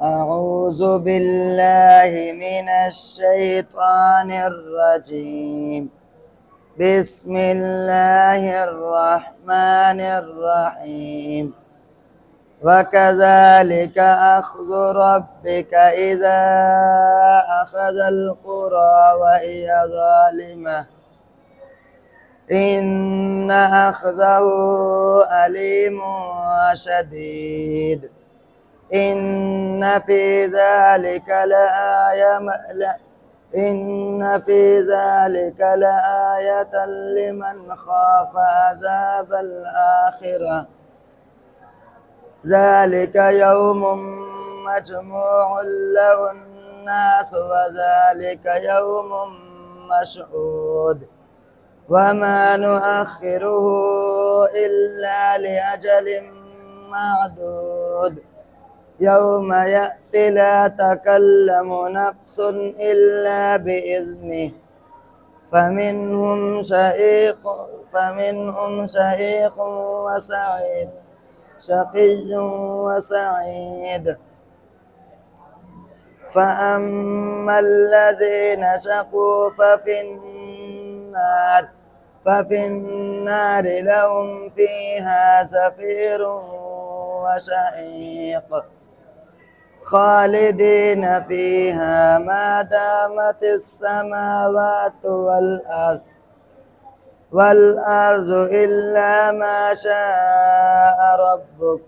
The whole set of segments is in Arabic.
أعوذ بالله من الشيطان الرجيم. بسم الله الرحمن الرحيم. وكذلك أخذ ربك إذا أخذ القرى وهي ظالمة إن أخذه أليم شديد. إن في ذلك لآية لمن خاف عذاب الآخرة. ذلك يوم مجموع له الناس وذلك يوم مشهود وما نؤخره إلا لأجل معدود. يوم يأتي لا تكلم نفس إلا بإذنه فمنهم شقي وسعيد. فأما الذين شقوا ففي النار لهم فيها زفير وشهيق خالدين فيها ما دامت السماوات والأرض إلا ما شاء ربك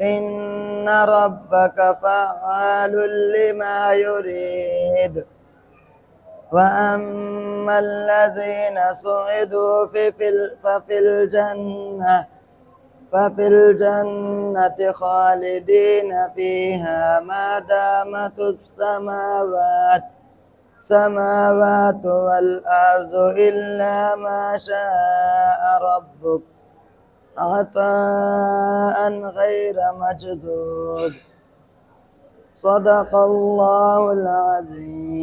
إن ربك فعال لما يريد. وأما الذين سعدوا ففي الجنة خالدين فيها ما دامت السماوات والأرض إلا ما شاء ربك عطاء غير مجذوذ. صدق الله العظيم.